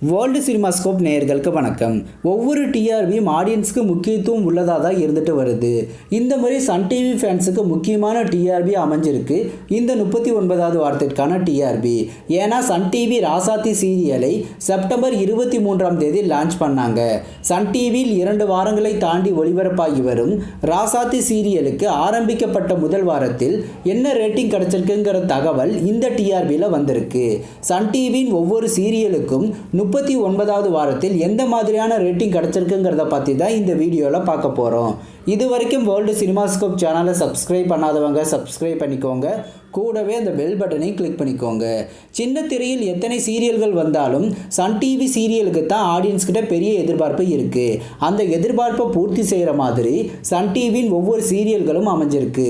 World cinemascope நேயர்களுக்கு வணக்கம். ஒவ்வொரு டிஆர்பியும் ஆடியன்ஸுக்கு முக்கியத்துவம் உள்ளதாக தான் இருந்துட்டு வருது. இந்த முறை சன் டிவி ஃபேன்ஸுக்கு முக்கியமான டிஆர்பி அமைஞ்சிருக்கு இந்த 39வது வாரத்திற்கான டிஆர்பி. ஏன்னா சன் டிவி ராசாத்தி சீரியலை செப்டம்பர் 23ஆம் தேதி லான்ச் பண்ணாங்க. சன் டிவியில் 2 வாரங்களை தாண்டி ஒளிபரப்பாகி வரும் ராசாத்தி சீரியலுக்கு ஆரம்பிக்கப்பட்ட முதல் வாரத்தில் என்ன ரேட்டிங் கிடைச்சிருக்குங்கிற தகவல் இந்த டிஆர்பியில் வந்திருக்கு. சன் டிவியின் ஒவ்வொரு சீரியலுக்கும் 39வது வாரத்தில் எந்த மாதிரியான ரேட்டிங் கிடைச்சிருக்குங்கிறத பற்றி தான் இந்த வீடியோவில் பார்க்க போகிறோம். இது வரைக்கும் வேர்ல்டு சினிமாஸ்கோப் சேனலை சப்ஸ்கிரைப் பண்ணாதவங்க சப்ஸ்கிரைப் பண்ணிக்கோங்க. கூடவே அந்த பெல் பட்டனையும் கிளிக் பண்ணிக்கோங்க. சின்ன திரையில் எத்தனை சீரியல்கள் வந்தாலும் சன் டிவி சீரியலுக்கு தான் ஆடியன்ஸ்கிட்ட பெரிய எதிர்பார்ப்பு இருக்குது. அந்த எதிர்பார்ப்பை பூர்த்தி செய்கிற மாதிரி சன் டிவியின் ஒவ்வொரு சீரியல்களும் அமைஞ்சிருக்கு.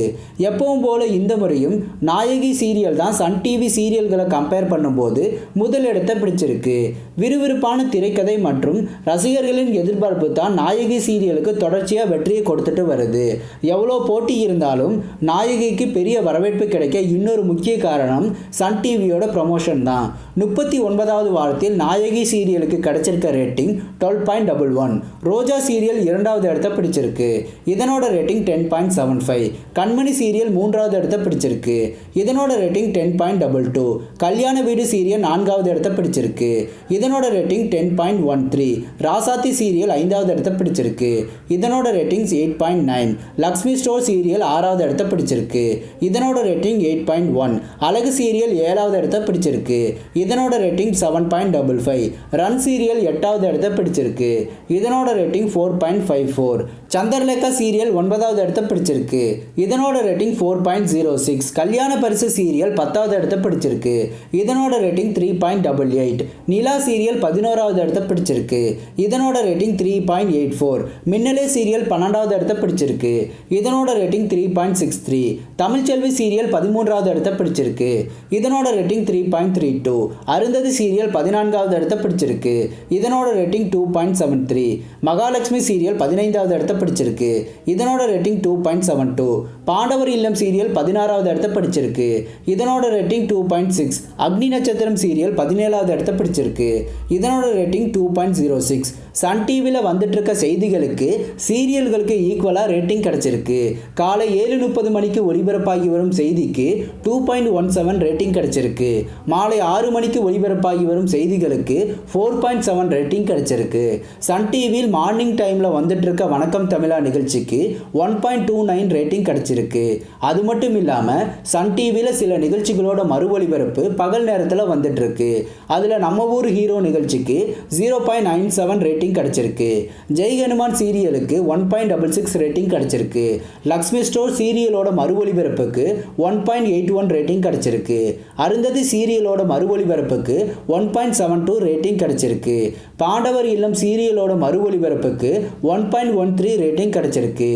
எப்பவும் போல் இந்த முறையும் நாயகி சீரியல் தான் சன் டிவி சீரியல்களை கம்பேர் பண்ணும்போது முதலிடத்தை பிடிச்சிருக்கு. விறுவிறுப்பான திரைக்கதை மற்றும் ரசிகர்களின் எதிர்பார்ப்பு தான் நாயகி சீரியலுக்கு தொடர்ச்சியாக வெற்றியை கொடுத்துட்டு வருது. எவ்வளோ போட்டி இருந்தாலும் நாயகிக்கு பெரிய வரவேற்பு கிடைக்க இன்னொரு முக்கிய காரணம் சன் டிவியோட ப்ரமோஷன் தான். 39வது வாரத்தில் நாயகி சீரியலுக்கு கிடைச்சிருக்க ரேட்டிங் 12.11. ரோஜா சீரியல் 2வது இடத்தை பிடிச்சிருக்கு. இதனோட ரேட்டிங் 10.75. கண்மணி சீரியல் 3வது இடத்தை பிடிச்சிருக்கு. இதனோட ரேட்டிங் 10.22. கல்யாண வீடு சீரியல் 4வது இடத்தை பிடிச்சிருக்கு. இதனோட ரேட்டிங் 10.13. ராசாத்தி சீரியல் 5வது இடத்தை பிடிச்சிருக்கு. இதனோட ரேட்டிங்ஸ் 8.9. லக்ஷ்மி ஸ்டோர் சீரியல் 6வது இடத்தை பிடிச்சிருக்கு. இதனோட ரேட்டிங் 8.1. அழகு சீரியல் 7வது இடத்தை பிடிச்சிருக்கு. இதனோட ரேட்டிங் 7.55. ரன் சீரியல் 8வது இடத்தை பிடிச்சிருக்கு. இதனோட ரேட்டிங் 4.54. சந்திரலேகா சீரியல் 9வது இடத்தை பிடிச்சிருக்கு. இதனோட ரேட்டிங் 4.06. கல்யாண பரிசு சீரியல் 10வது இடத்தை பிடிச்சிருக்கு. இதனோட ரேட்டிங் 3.88. நிலா சீரியல் 11வது இடத்தை பிடிச்சிருக்கு. இதனோட ரேட்டிங் 3.84. மின்னலே சீரியல் 12வது இடத்தை பிடிச்சிருக்கு. இதனோட ரேட்டிங் 3.63. தமிழ்ச்செல்வி சீரியல் 13வது இடத்தை பிடிச்சிருக்கு. இதனோட ரேட்டிங் 3.32. அருந்ததி சீரியல் 14வது இடத்தை பிடிச்சிருக்கு. இதனோட ரேட்டிங் 2.73. மகாலட்சுமி சீரியல் 15வது இடத்தை பிடிச்சிருக்கு. இதனோட ரேட்டிங் 2.72. பாண்டவர் இல்லம் சீரியல் 16வது இடத்தை பிடிச்சிருக்கு. இதனோட ரேட்டிங் 2.6. அக்னி நட்சத்திரம் சீரியல் 17வது இடத்தை பிடிச்சிருக்கு. இதனோட ரேட்டிங் 2.06. சன் டிவியில் வந்துட்டு இருக்க செய்திகளுக்கு சீரியல்களுக்கு ஈக்குவலாக ரேட்டிங் கிடைச்சிருக்கு. காலை 7:30 மணிக்கு ஒளிபரப்பாகி வரும் செய்திக்கு 2.17 ரேட்டிங் கிடைச்சிருக்கு. மாலை 6 மணிக்கு ஒளிபரப்பாகி வரும் செய்திகளுக்கு 4.7 ரேட்டிங் கிடைச்சிருக்கு. சன் டிவியில் மார்னிங் டைமில் வந்துட்டு இருக்க வணக்கம் தமிழா நிகழ்ச்சிக்கு 1.29 ரேட்டிங் கிடைச்சிருக்கு. அது மட்டும் இல்லாமல் சன் டிவியில் சில நிகழ்ச்சிகளோட மறு ஒளிபரப்பு பகல் நேரத்தில் வந்துட்டு இருக்கு. அதில் நம்ம ஊர் ஹீரோ நிகழ்ச்சிக்கு 0.97 ரேட்டிங் கிடைச்சிருக்கு. ஜெய் ஹனுமான் சீரியலுக்கு 1.66 ரேட்டிங் கிடைச்சிருக்கு. லக்ஷ்மி ஸ்டோர் சீரியலோட மறு ஒளிபரப்புக்கு 1.81 ரேட்டிங் கிடைச்சிருக்கு. அருந்ததி சீரியலோட மறு ஒளிபரப்புக்கு 1.72 ரேட்டிங் கிடைச்சிருக்கு. பாண்டவர் இல்லம் சீரியலோட மறு ஒளிபரப்புக்கு 1.13 ரேட்டிங் கிடைச்சிருக்கு.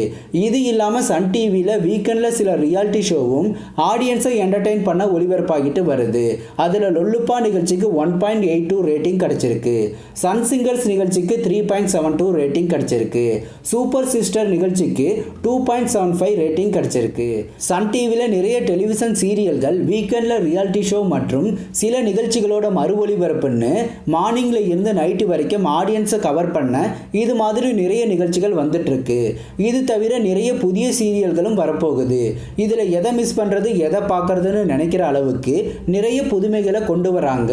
இது இல்லாமல் சன் டிவியில் வீக்கெண்டில் சில ரியாலிட்டி ஷோவும் ஆடியன்ஸை என்டர்டெயின் பண்ண ஒளிபரப்பாகிட்டு வருது. அதில் லொல்லுப்பா நிகழ்ச்சிக்கு 1.82 ரேட்டிங் கிடைச்சிருக்கு. சன் சிங்கர்ஸ் நிகழ்ச்சிக்கு 3.72 ரேட்டிங் கிடைச்சிருக்கு. சூப்பர் சிஸ்டர் நிகழ்ச்சிக்கு 2.75 ரேட்டிங் கிடைச்சிருக்கு. சன் டிவியில் நிறைய டெலிவிஷன் சீரியல்கள் வீக்கெண்டில் ரியாலிட்டி ஷோ மற்றும் சில நிகழ்ச்சிகளோட மறு ஒளிபரப்புன்னு மார்னிங்கில் இருந்து நைட்டு வரைக்கும் ஆடியன்ஸை கவர் பண்ண இது மாதிரி நிறைய நிகழ்ச்சிகள் வந்துட்டு இருக்கு. இது தவிர நிறைய புதிய சீரியல்களும் வரப்போகுது. இதில் எதை மிஸ் பண்ணுறது எதை பார்க்கறதுன்னு நினைக்கிற அளவுக்கு நிறைய புதுமைகளை கொண்டு வராங்க.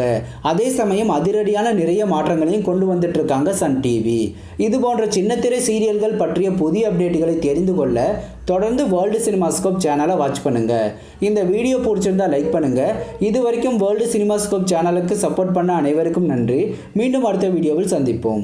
அதே சமயம் அதிரடியான நிறைய மாற்றங்களையும் கொண்டு வந்துட்டு இருக்காங்க சன் டிவி. இது போன்ற சின்னத்திரை சீரியல்கள் பற்றிய புதிய அப்டேட்டுகளை தெரிந்து கொள்ள தொடர்ந்து வேர்ல்டு சினிமாஸ்கோப் சேனலை வாட்ச் பண்ணுங்க. இந்த வீடியோ பிடிச்சிருந்தா லைக் பண்ணுங்க. இது வரைக்கும் வேர்ல்டு சினிமாஸ்கோப் சேனலுக்கு சப்போர்ட் பண்ண அனைவருக்கும் நன்றி. மீண்டும் அடுத்த வீடியோவில் சந்திப்போம்.